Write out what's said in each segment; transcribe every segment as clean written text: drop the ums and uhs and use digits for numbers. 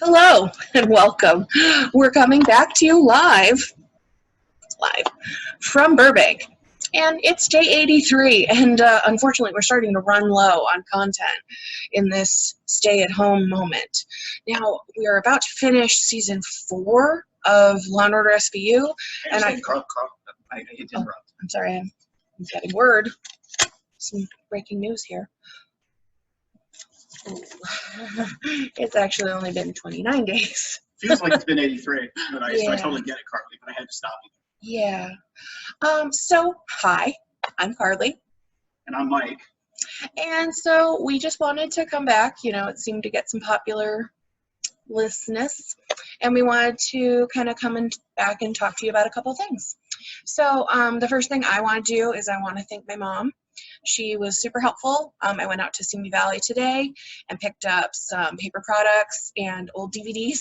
Hello and welcome. We're coming back to you live from Burbank. And it's day 83, and unfortunately, we're starting to run low on content in this stay-at-home moment. Now, we are about to finish season 4 of Law and Order SVU, and Carl, I hate to interrupt. I'm sorry, I'm getting word. Some breaking news here. It's actually only been 29 days. Feels like it's been 83, but I totally get it, Carly, but I had to stop you. Yeah. So, hi, I'm Carly. And I'm Mike. And so we just wanted to come back. You know, it seemed to get some popular listeners, and we wanted to kind of come back and talk to you about a couple things. So the first thing I want to do is I want to thank my mom. She was super helpful. I went out to Simi Valley today and picked up some paper products and old DVDs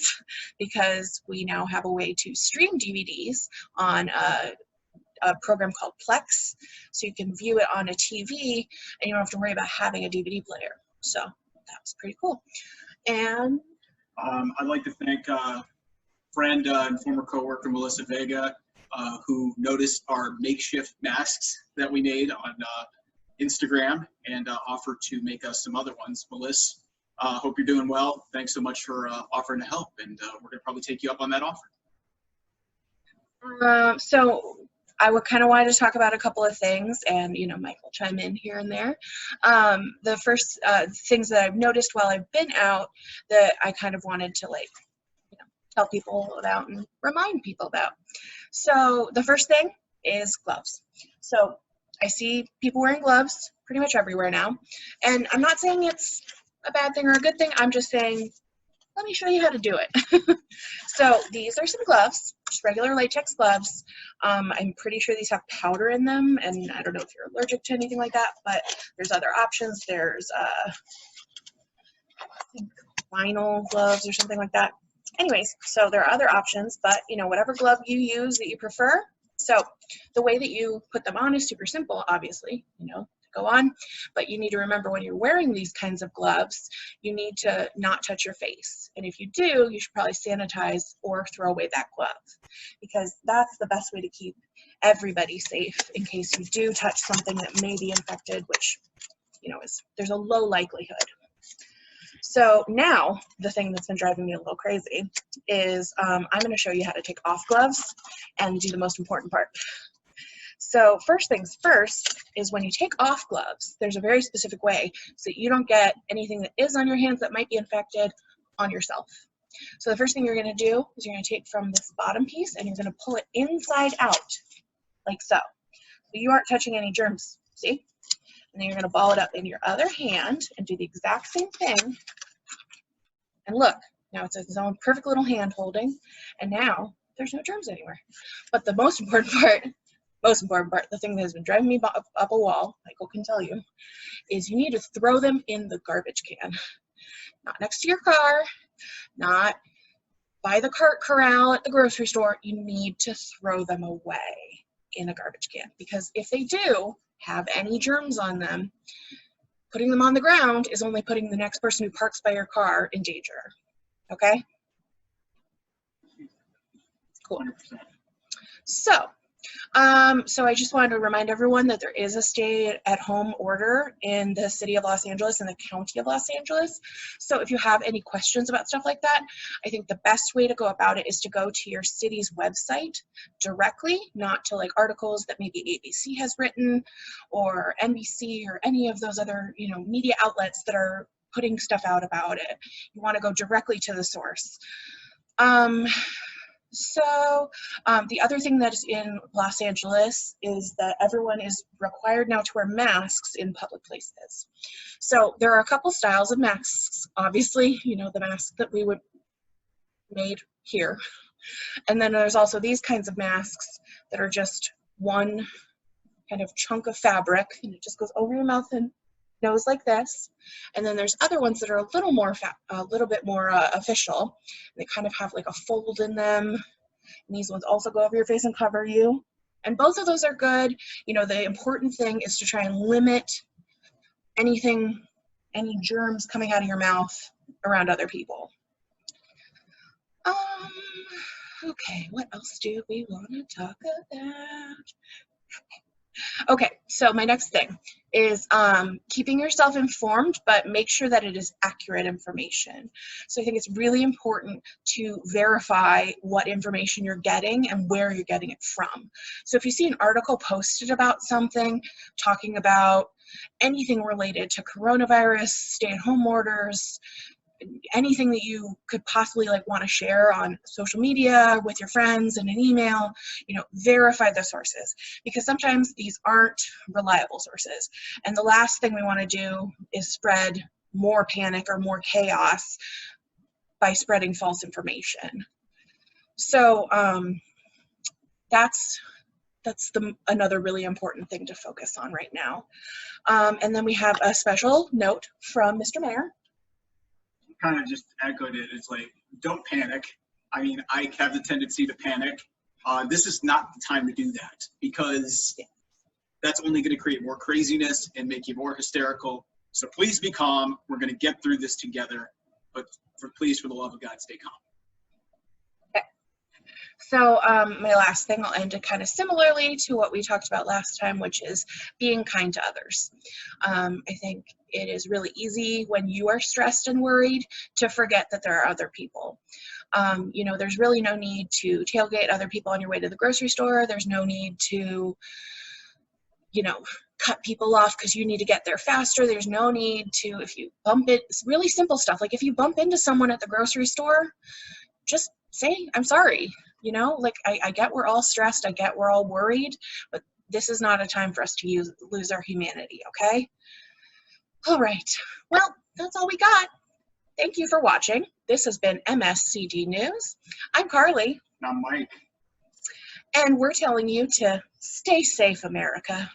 because we now have a way to stream DVDs on a program called Plex, so you can view it on a TV and you don't have to worry about having a DVD player. So that was pretty cool. And I'd like to thank friend and former coworker Melissa Vega, who noticed our makeshift masks that we made on Instagram and offered to make us some other ones. Melissa, hope you're doing well. Thanks so much for offering to help, and we're going to probably take you up on that offer. So I would kind of wanted to talk about a couple of things, and Mike will chime in here and there. The first things that I've noticed while I've been out that I kind of wanted to tell people about and remind people about. So the first thing is gloves. So I see people wearing gloves pretty much everywhere now, and I'm not saying it's a bad thing or a good thing. I'm just saying, let me show you how to do it. So these are some gloves, just regular latex gloves. I'm pretty sure these have powder in them, and I don't know if you're allergic to anything like that, but there's other options. There's I think vinyl gloves or something like that. Anyways, so there are other options, but whatever glove you use that you prefer. So the way that you put them on is super simple, obviously, to go on, but you need to remember when you're wearing these kinds of gloves, you need to not touch your face. And if you do, you should probably sanitize or throw away that glove, because that's the best way to keep everybody safe in case you do touch something that may be infected, which, there's a low likelihood. So now the thing that's been driving me a little crazy is I'm going to show you how to take off gloves and do the most important part. So first things first is when you take off gloves, there's a very specific way so that you don't get anything that is on your hands that might be infected on yourself. So the first thing you're going to do is you're going to take from this bottom piece and you're going to pull it inside out, like so. So you aren't touching any germs, see? And then you're going to ball it up in your other hand and do the exact same thing. And look, now it's its own perfect little hand holding, and now there's no germs anywhere. But the most important part, the thing that has been driving me up a wall, Michael can tell you, is you need to throw them in the garbage can. Not next to your car, not by the cart corral at the grocery store. You need to throw them away in a garbage can, because if they do have any germs on them, putting them on the ground is only putting the next person who parks by your car in danger. Okay? Cool. 100%. So I just wanted to remind everyone that there is a stay-at-home order in the city of Los Angeles and the county of Los Angeles. So if you have any questions about stuff like that, I think the best way to go about it is to go to your city's website directly, not to articles that maybe ABC has written or NBC or any of those other media outlets that are putting stuff out about it. You want to go directly to the source. So the other thing that is in Los Angeles is that everyone is required now to wear masks in public places. So there are a couple styles of masks. Obviously, the mask that we would made here. And then there's also these kinds of masks that are just one kind of chunk of fabric, and it just goes over your mouth and nose like this. And then there's other ones that are a little bit more official. They kind of have like a fold in them. And these ones also go over your face and cover you. And both of those are good. The important thing is to try and limit any germs coming out of your mouth around other people. Um, okay, what else do we want to talk about? Okay, so my next thing is keeping yourself informed, but make sure that it is accurate information. So I think it's really important to verify what information you're getting and where you're getting it from. So if you see an article posted about something, talking about anything related to coronavirus, stay-at-home orders, anything that you could possibly like want to share on social media with your friends in an email, verify the sources, because sometimes these aren't reliable sources. And the last thing we want to do is spread more panic or more chaos by spreading false information. So that's another really important thing to focus on right now. And then we have a special note from Mr. Mayor. Kind of just echoed it. It's like, don't panic. I mean, I have the tendency to panic. This is not the time to do that, because that's only going to create more craziness and make you more hysterical. So please be calm. We're going to get through this together. But please, for the love of God, stay calm. Okay. So my last thing, I'll end it kind of similarly to what we talked about last time, which is being kind to others. I think it is really easy when you are stressed and worried to forget that there are other people. There's really no need to tailgate other people on your way to the grocery store. There's no need to, cut people off because you need to get there faster. There's no need to, if you bump it, it's really simple stuff. Like if you bump into someone at the grocery store, just say, I'm sorry. I get we're all stressed. I get we're all worried, but this is not a time for us to lose our humanity, okay? All right. Well, that's all we got. Thank you for watching. This has been MSCD News. I'm Carly. I'm Mike. And we're telling you to stay safe, America.